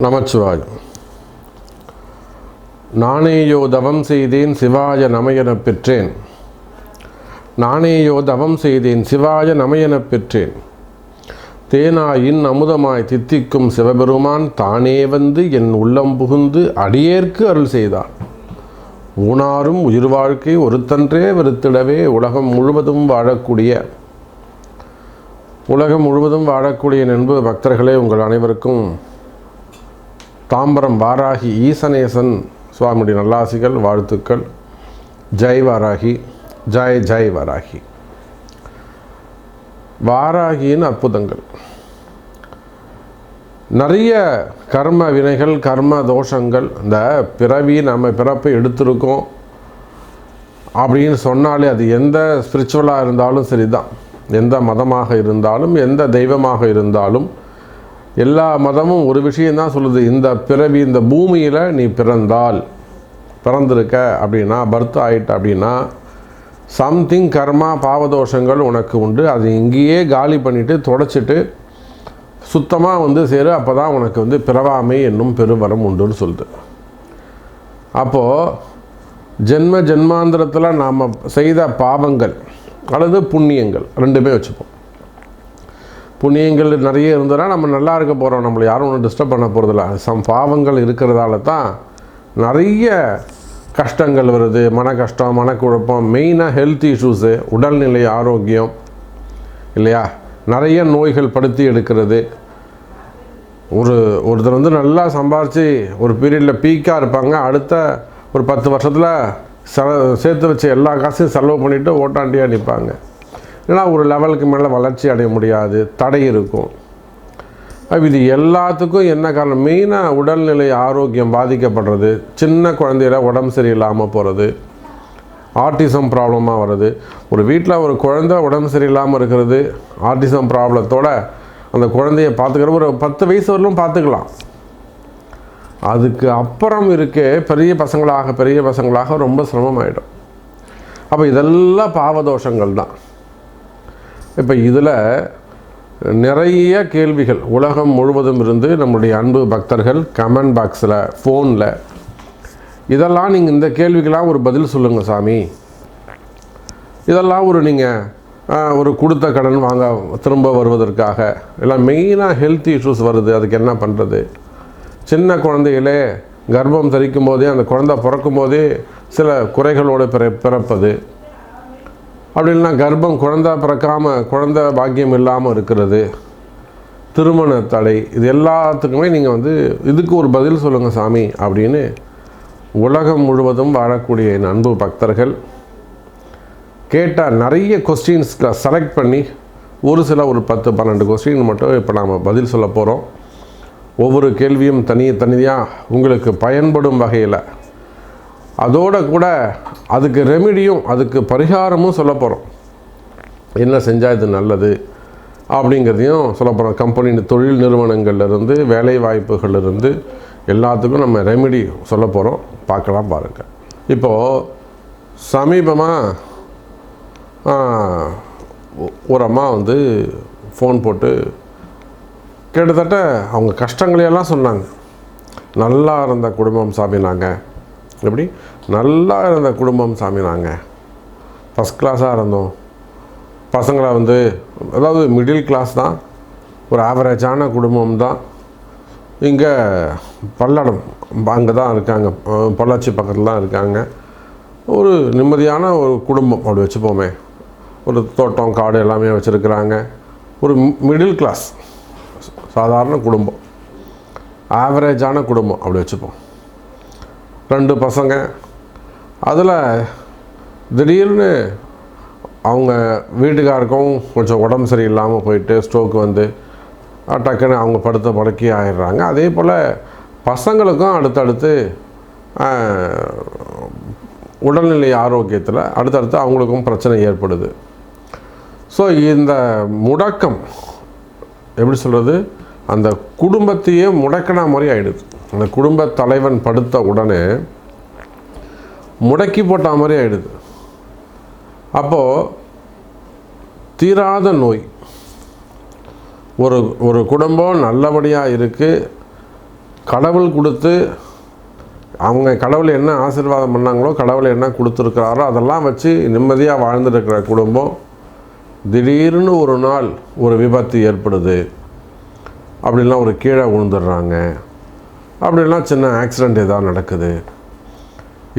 நமச்சிவாய். நானேயோ தவம் செய்தேன் சிவாய நமையெனப் பெற்றேன். நானேயோ தவம் செய்தேன் சிவாய நமையெனப் பெற்றேன். தேனாயின் அமுதமாய் தித்திக்கும் சிவபெருமான் தானே வந்து என் உள்ளம் புகுந்து அடியேற்கு அருள் செய்தார். ஊனாரும் உயிர் வாழ்க்கை ஒருத்தன்றே வெறுத்திடவே உலகம் முழுவதும் வாழக்கூடிய நண்பு பக்தர்களே, உங்கள் அனைவருக்கும் தாம்பரம் வாராகி ஈசனேசன் சுவாமியுடைய நல்லாசிகள், வாழ்த்துக்கள். ஜெய் வாராகி, ஜெய் ஜெய் வாராகி. வாராகியின் அற்புதங்கள். நிறைய கர்ம வினைகள், கர்ம தோஷங்கள், இந்த நம்ம பிறப்பை எடுத்திருக்கோம் அப்படின்னு சொன்னாலே அது எந்த ஸ்பிரிச்சுவலாக இருந்தாலும் சரிதான், எந்த மதமாக இருந்தாலும் எந்த தெய்வமாக இருந்தாலும் எல்லா மதமும் ஒரு விஷயந்தான் சொல்லுது. இந்த பிறவி, இந்த பூமியில் நீ பிறந்திருக்க அப்படின்னா, பர்த் ஆகிட்ட அப்படின்னா சம்திங் கர்மா பாவதோஷங்கள் உனக்கு உண்டு. அது இங்கேயே காலி பண்ணிவிட்டு தொடச்சிட்டு சுத்தமாக சேரு. அப்போ தான் உனக்கு பிறவாமை என்னும் பெருவரம் உண்டுன்னு சொல்லுது. அப்போது ஜென்மாந்திரத்தில் நாம் செய்த பாவங்கள் அல்லது புண்ணியங்கள் ரெண்டுமே வச்சுப்போம். புண்ணியங்கள் நிறைய இருந்ததுன்னா நம்ம நல்லா இருக்க போகிறோம், நம்மளை யாரும் ஒன்றும் டிஸ்டர்ப் பண்ண போகிறதில்ல. பாவங்கள் இருக்கிறதால தான் நிறைய கஷ்டங்கள் வருது. மன கஷ்டம், மனக்குழப்பம், மெயினாக ஹெல்த் இஷ்யூஸு, உடல்நிலை ஆரோக்கியம் இல்லையா, நிறைய நோய்கள் படுத்தி எடுக்கிறது. ஒருத்தர் நல்லா சம்பாரித்து ஒரு பீரியடில் பீக்காக இருப்பாங்க, அடுத்த ஒரு 10 வருஷத்தில் சேர்த்து வச்ச எல்லா காசையும் செலவு பண்ணிவிட்டு ஓட்டாண்டியாக நிற்பாங்க. ஏன்னா ஒரு லெவலுக்கு மேலே வளர்ச்சி அடைய முடியாது, தடை இருக்கும். இது எல்லாத்துக்கும் என்ன காரணம்? மெயினாக உடல்நிலை ஆரோக்கியம் பாதிக்கப்படுறது, சின்ன குழந்தையில உடம்பு சரியில்லாமல் போகிறது, ஆர்டிசம் ப்ராப்ளமாக வருது. ஒரு வீட்டில் ஒரு குழந்தை உடம்பு சரியில்லாமல் இருக்கிறது, ஆர்டிசம் ப்ராப்ளத்தோட அந்த குழந்தைய பார்த்துக்கிற ஒரு 10 வயசு வரலும் பார்த்துக்கலாம். அதுக்கு அப்புறம் பெரிய பசங்களாக ரொம்ப சிரமமாயிடும். அப்போ இதெல்லாம் பாவதோஷங்கள் தான். இப்போ இதில் நிறைய கேள்விகள் உலகம் முழுவதும் இருந்து நம்முடைய அன்பு பக்தர்கள் கமெண்ட் பாக்ஸில், ஃபோனில், இதெல்லாம் நீங்கள் இந்த கேள்விக்கெல்லாம் ஒரு பதில் சொல்லுங்கள் சாமி. இதெல்லாம் நீங்கள் கொடுத்த கடன் வாங்க திரும்ப வருவதற்காக, எல்லாம் மெயினாக ஹெல்த் இஷ்யூஸ் வருது, அதுக்கு என்ன பண்ணுறது? சின்ன குழந்தைகளே கர்ப்பம் தரிக்கும் போதே, அந்த குழந்தை பிறக்கும் போதே சில குறைகளோடு பிறப்பது, அப்படின்னா கர்ப்பம் குழந்தை பிறக்காமல் குழந்தை பாக்கியம் இல்லாமல் இருக்கிறது, திருமண தடை, இது எல்லாத்துக்குமே நீங்கள் இதுக்கு ஒரு பதில் சொல்லுங்கள் சாமி அப்படின்னு உலகம் முழுவதும் வாழக்கூடிய என் அன்பு பக்தர்கள் கேட்டால் நிறைய கொஸ்டின்ஸ்க்கு செலக்ட் பண்ணி ஒரு 10-12 கொஸ்டின் மட்டும் இப்போ நாம் பதில் சொல்ல போகிறோம். ஒவ்வொரு கேள்வியும் தனியாக உங்களுக்கு பயன்படும் வகையில், அதோட கூட அதுக்கு ரெமிடியும் அதுக்கு பரிகாரமும் சொல்ல போகிறோம். என்ன செஞ்சால் இது நல்லது அப்படிங்கிறதையும் சொல்ல போகிறோம். கம்பெனி, தொழில் நிறுவனங்கள்லேருந்து, வேலை வாய்ப்புகள்லேருந்து எல்லாத்துக்கும் நம்ம ரெமிடி சொல்ல போகிறோம். பார்க்கலாம், பாருங்கள். இப்போது சமீபமாக ஒரு அம்மா ஃபோன் போட்டு கிட்டத்தட்ட அவங்க கஷ்டங்களையெல்லாம் சொன்னாங்க. நல்லா இருந்த குடும்பம் சாமி நாங்கள், எப்படி நல்லா இருந்த குடும்பம் சாமி நாங்கள், ஃபஸ்ட் கிளாஸாக இருந்தோம், பசங்களை அதாவது மிடில் கிளாஸ் தான், ஒரு ஆவரேஜான குடும்பம் தான். இங்கே பல்லடம் அங்கே தான் இருக்காங்க, பொள்ளாச்சி பக்கத்தில் தான் இருக்காங்க. ஒரு நிம்மதியான ஒரு குடும்பம் அப்படி வச்சுப்போமே. ஒரு தோட்டம், காடு எல்லாமே வச்சுருக்குறாங்க. ஒரு மிடில் கிளாஸ் சாதாரண குடும்பம், ஆவரேஜான குடும்பம் அப்படி வச்சுப்போம். 2 பசங்க. அதில் திடீர்னு அவங்க வீட்டுக்காருக்கும் கொஞ்சம் உடம்பு சரியில்லாமல் போயிட்டு ஸ்ட்ரோக் டக்குன்னு அவங்க படுத்த படுக்கை ஆயிடுறாங்க. அதே போல் பசங்களுக்கும் அடுத்தடுத்து உடல்நிலை ஆரோக்கியத்தில் அடுத்தடுத்து அவங்களுக்கும் பிரச்சனை ஏற்படுது. ஸோ இந்த முடக்கம், எப்படி சொல்கிறது, அந்த குடும்பத்தையே முடக்கின மாதிரி ஆகிடுது. அந்த குடும்ப தலைவன் படுத்த உடனே முடக்கி போட்ட மாதிரி ஆகிடுது. அப்போது தீராத நோய். ஒரு குடும்பம் நல்லபடியாக இருக்குது, கடவுள் கொடுத்து அவங்க கடவுள் என்ன ஆசீர்வாதம் பண்ணாங்களோ, கடவுள் என்ன கொடுத்துருக்கிறாரோ அதெல்லாம் வச்சு நிம்மதியாக வாழ்ந்துருக்கிற குடும்பம் திடீர்னு ஒரு நாள் ஒரு விபத்து ஏற்படுது, அப்படின்லாம் ஒரு கீழே விழுந்துடுறாங்க, அப்படின்லாம் சின்ன ஆக்சிடெண்ட் ஏதாவது நடக்குது,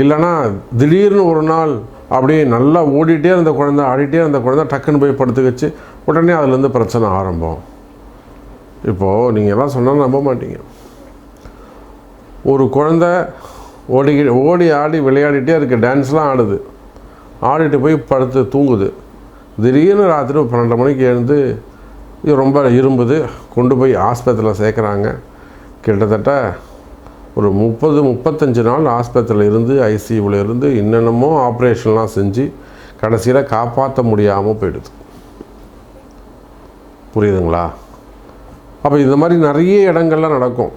இல்லைன்னா திடீர்னு ஒரு நாள் அப்படியே நல்லா ஓடிட்டே இருந்த குழந்தை, ஆடிட்டே இருந்த குழந்தை டக்குன்னு போய் படுத்துக்கிச்சு, உடனே அதுலேருந்து பிரச்சனை ஆரம்பம். இப்போது நீங்கள் எல்லாம் சொன்னால் நம்ப மாட்டீங்க. ஒரு குழந்தை ஓடி ஆடி விளையாடிட்டே இருக்குது, டான்ஸ்லாம் ஆடுது, ஆடிட்டு போய் படுத்து தூங்குது. திடீர்னு ராத்திரி 12 மணிக்கு எழுந்து இது ரொம்ப இரும்புது, கொண்டு போய் ஆஸ்பத்திரியில் சேர்க்குறாங்க. கிட்டத்தட்ட ஒரு 30-35 நாள் ஆஸ்பத்திரியில் இருந்து, ஐசியூவில் இருந்து என்னென்னமோ ஆப்ரேஷன்லாம் செஞ்சு கடைசியில் காப்பாற்ற முடியாமல் போயிடுது. புரியுதுங்களா? அப்போ இந்த மாதிரி நிறைய இடங்கள்லாம் நடக்கும்.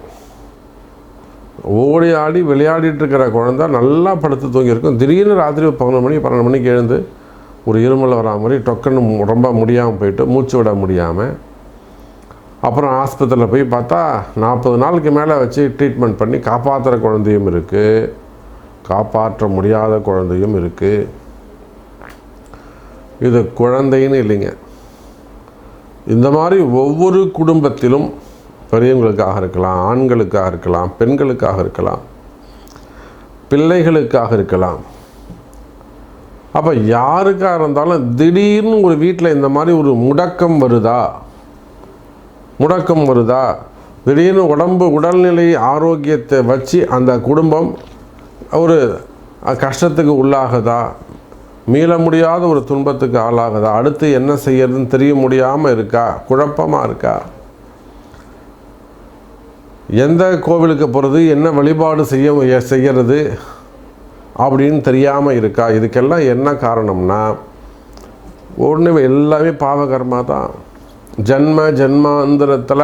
ஓடி ஆடி விளையாடிட்டு இருக்கிற குழந்தை நல்லா படுத்து தூங்கியிருக்கும், திடீர்னு ராத்திரி 12 மணிக்கு எழுந்து ஒரு இருமல் வரா மாதிரி டொக்குன்னு ரொம்ப முடியாமல் போயிட்டு மூச்சு விட முடியாமல், அப்புறம் ஆஸ்பத்திரியில் போய் பார்த்தா 40 நாளுக்கு மேலே வச்சு ட்ரீட்மெண்ட் பண்ணி காப்பாற்றுற குழந்தையும் இருக்குது, காப்பாற்ற முடியாத குழந்தையும் இருக்குது. இது குழந்தைன்னு இல்லைங்க, இந்த மாதிரி ஒவ்வொரு குடும்பத்திலும் பெரியவங்களுக்காக இருக்கலாம், ஆண்களுக்காக இருக்கலாம், பெண்களுக்காக இருக்கலாம், பிள்ளைகளுக்காக இருக்கலாம். அப்போ யாருக்காக இருந்தாலும் திடீர்னு ஒரு வீட்டில் இந்த மாதிரி ஒரு முடக்கம் வருதா, திடீர்னு உடல்நிலை ஆரோக்கியத்தை வச்சு அந்த குடும்பம் ஒரு கஷ்டத்துக்கு உள்ளாகுதா, மீள முடியாத ஒரு துன்பத்துக்கு ஆளாகுதா, அடுத்து என்ன செய்யறதுன்னு தெரிய முடியாமல் இருக்கா, குழப்பமாக இருக்கா, எந்த கோவிலுக்கு போகிறது, என்ன வழிபாடு செய்யறது அப்படின்னு தெரியாமல் இருக்கா, இதுக்கெல்லாம் என்ன காரணம்னா ஒன்று எல்லாமே பாவகர்மா தான். ஜென்மாந்திரத்தில்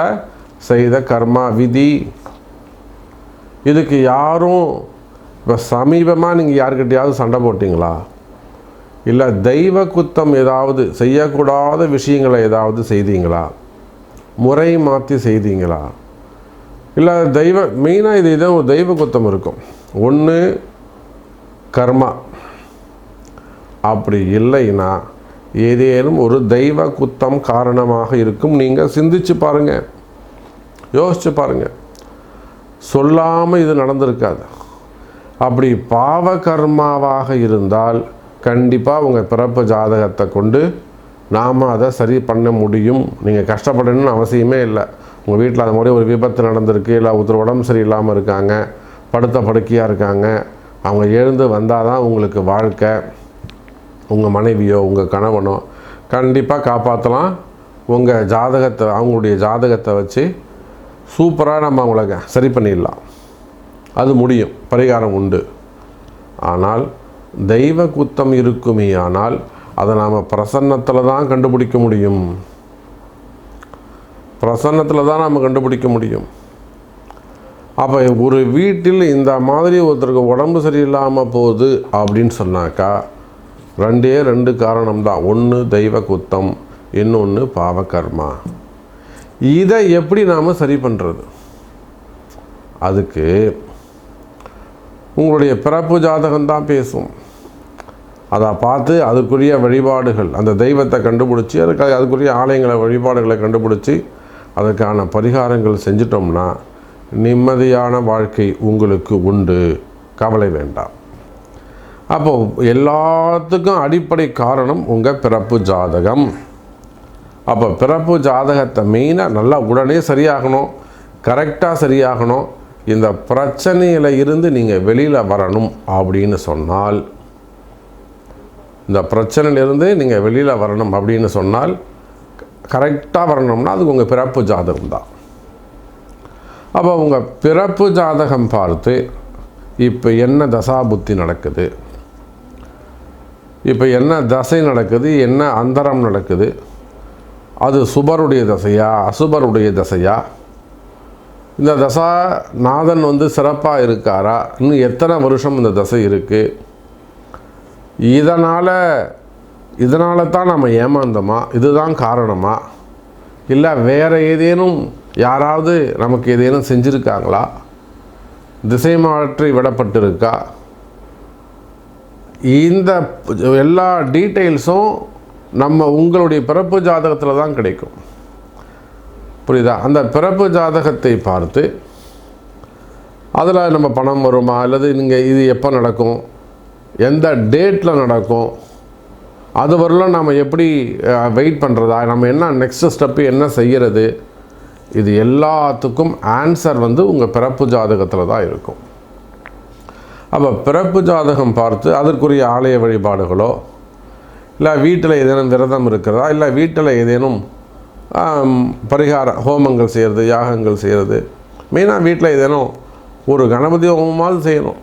செய்த கர்மா விதி. இதுக்கு யாரும் இப்போ சமீபமாக நீங்கள் யாருக்கிட்டையாவது சண்டை போட்டிங்களா, இல்லை தெய்வ குத்தம் ஏதாவது செய்யக்கூடாத விஷயங்களை ஏதாவது செய்தீங்களா, முறை மாற்றி செய்தீங்களா, இல்லை மெயினாக இதுதான் ஒரு தெய்வ குத்தம் இருக்கும். ஒன்று கர்மா, அப்படி இல்லைன்னா ஏதேனும் ஒரு தெய்வ குத்தம் காரணமாக இருக்கும். நீங்கள் சிந்திச்சு பாருங்கள், யோசிச்சு பாருங்கள், சொல்லாமல் இது நடந்திருக்காது. அப்படி பாவ கர்மாவாக இருந்தால் கண்டிப்பாக உங்கள் பிறப்பு ஜாதகத்தை கொண்டு நாம் அதை சரி பண்ண முடியும். நீங்கள் கஷ்டப்படணும்னு அவசியமே இல்லை. உங்கள் வீட்டில் அது மாதிரி ஒரு விபத்து நடந்திருக்கு, இல்லை ஒருத்தர் உடம்பு சரியில்லாமல் இருக்காங்க, படுத்த படுக்கையாக இருக்காங்க, அவங்க எழுந்து வந்தால் தான் உங்களுக்கு வாழ்க்கை. உங்கள் மனைவியோ உங்கள் கணவனோ கண்டிப்பாக காப்பாற்றலாம். உங்கள் ஜாதகத்தை, அவங்களுடைய ஜாதகத்தை வச்சு சூப்பராக நம்ம அவங்கள சரி பண்ணிடலாம். அது முடியும், பரிகாரம் உண்டு. ஆனால் தெய்வ குத்தம் இருக்குமே ஆனால் அதை நாம் பிரசன்னத்தில் தான் கண்டுபிடிக்க முடியும். பிரசன்னத்தில் தான் நாம் கண்டுபிடிக்க முடியும். அப்போ ஒரு வீட்டில் இந்த மாதிரி ஒருத்தருக்கு உடம்பு சரியில்லாமல் போகுது அப்படின்னு சொன்னாக்கா 2 காரணம்தான். ஒன்று தெய்வ குத்தம், இன்னொன்று பாவகர்மா. இதை எப்படி நாம் சரி பண்ணுறது? அதுக்கு உங்களுடைய பிறப்பு ஜாதகம்தான் பேசும். அதை பார்த்து அதுக்குரிய வழிபாடுகள், அந்த தெய்வத்தை கண்டுபிடிச்சி அதுக்குரிய ஆலயங்களை வழிபாடுகளை கண்டுபிடிச்சி அதுக்கான பரிகாரங்கள் செஞ்சிட்டோம்னா நிம்மதியான வாழ்க்கை உங்களுக்கு உண்டு, கவலை வேண்டாம். அப்போது எல்லாத்துக்கும் அடிப்படை காரணம் உங்கள் பிறப்பு ஜாதகம். அப்போ பிறப்பு ஜாதகத்தை மெயினாக நல்லா உடனே சரியாகணும், கரெக்டாக சரியாகணும். இந்த பிரச்சனையில் இருந்து நீங்கள் வெளியில் வரணும் அப்படின்னு சொன்னால், இந்த பிரச்சனையிலிருந்து நீங்கள் வெளியில் வரணும் அப்படின்னு சொன்னால் கரெக்டாக வரணும்னா அதுக்கு உங்கள் பிறப்பு ஜாதகம் தான். அப்போ உங்கள் பிறப்பு ஜாதகம் பார்த்து இப்போ என்ன தசாபுத்தி நடக்குது, இப்போ என்ன தசை நடக்குது, என்ன அந்தரம் நடக்குது, அது சுபருடைய தசையா அசுபருடைய தசையா, இந்த தசா நாதன் சிறப்பாக இருக்காரா, இன்னும் எத்தனை வருஷம் இந்த தசை இருக்குது, இதனால் தான் நம்ம ஏமாந்தோமா, இதுதான் காரணமா, இல்லை வேறு ஏதேனும் யாராவது நமக்கு ஏதேனும் செஞ்சுருக்காங்களா, திசை மாற்றி விடப்பட்டிருக்கா, இந்த எல்லா டீட்டெயில்ஸும் உங்களுடைய பிறப்பு ஜாதகத்தில் தான் கிடைக்கும். புரியுதா? அந்த பிறப்பு ஜாதகத்தை பார்த்து அதில் நம்ம பணம் வருமா, அல்லது நீங்கள் இது எப்போ நடக்கும், எந்த டேட்டில் நடக்கும், அது வரலாம் நம்ம எப்படி வெயிட் பண்ணுறதா, நம்ம என்ன நெக்ஸ்ட் ஸ்டெப்பு என்ன செய்கிறது, இது எல்லாத்துக்கும் ஆன்சர் உங்கள் பிறப்பு ஜாதகத்தில் தான் இருக்கும். அப்போ பிறப்பு ஜாதகம் பார்த்து அதற்குரிய ஆலய வழிபாடுகளோ, இல்லை வீட்டில் ஏதேனும் விரதம் இருக்கிறதா, இல்லை வீட்டில் ஏதேனும் பரிகார ஹோமங்கள் செய்கிறது, யாகங்கள் செய்கிறது, மெயினாக வீட்டில் ஏதேனும் ஒரு கணபதி ஹோமமாவது செய்யணும்.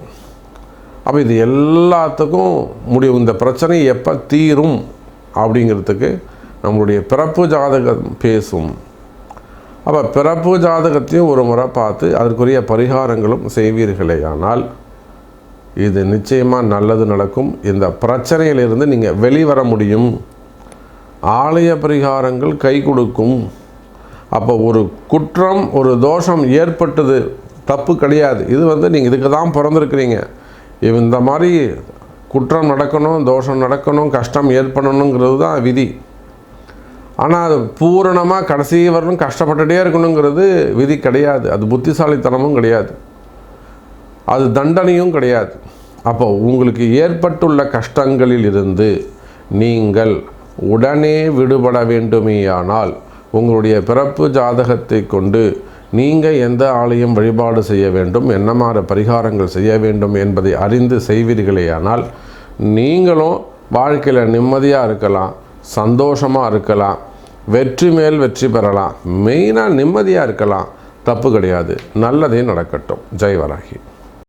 அப்போ இது எல்லாத்துக்கும் முடியும். இந்த பிரச்சனை எப்போ தீரும் அப்படிங்கிறதுக்கு நம்மளுடைய பிறப்பு ஜாதகம் பேசும். அப்போ பிறப்பு ஜாதகத்தையும் ஒரு முறை பார்த்து அதற்குரிய பரிகாரங்களும் செய்வீர்களே ஆனால் இது நிச்சயமாக நல்லது நடக்கும். இந்த பிரச்சனையிலிருந்து நீங்கள் வெளிவர முடியும். ஆலய பரிகாரங்கள் கை கொடுக்கும். அப்போ ஒரு குற்றம், ஒரு தோஷம் ஏற்பட்டது தப்பு கிடையாது. இது நீங்கள் இதுக்கு தான் பிறந்திருக்கிறீங்க. இந்த மாதிரி குற்றம் நடக்கணும், தோஷம் நடக்கணும், கஷ்டம் ஏற்படணுங்கிறது தான் விதி. ஆனால் அது பூரணமாக கடைசி வரணும் கஷ்டப்பட்டுகிட்டே இருக்கணுங்கிறது விதி கிடையாது. அது புத்திசாலித்தனமும் கிடையாது, அது தண்டனையும் கிடையாது. அப்போ உங்களுக்கு ஏற்பட்டுள்ள கஷ்டங்களில் இருந்து நீங்கள் உடனே விடுபட வேண்டுமேயானால் உங்களுடைய பிறப்பு ஜாதகத்தை கொண்டு நீங்கள் எந்த ஆலயம் வழிபாடு செய்ய வேண்டும், என்ன மாதிரி பரிகாரங்கள் செய்ய வேண்டும் என்பதை அறிந்து செய்வீர்களேயானால் நீங்களும் வாழ்க்கையில் நிம்மதியாக இருக்கலாம், சந்தோஷமாக இருக்கலாம், வெற்றி மேல் வெற்றி பெறலாம், மெயினாக நிம்மதியாக இருக்கலாம். தப்பு கிடையாது. நல்லதே நடக்கட்டும். ஜெய் வராகி.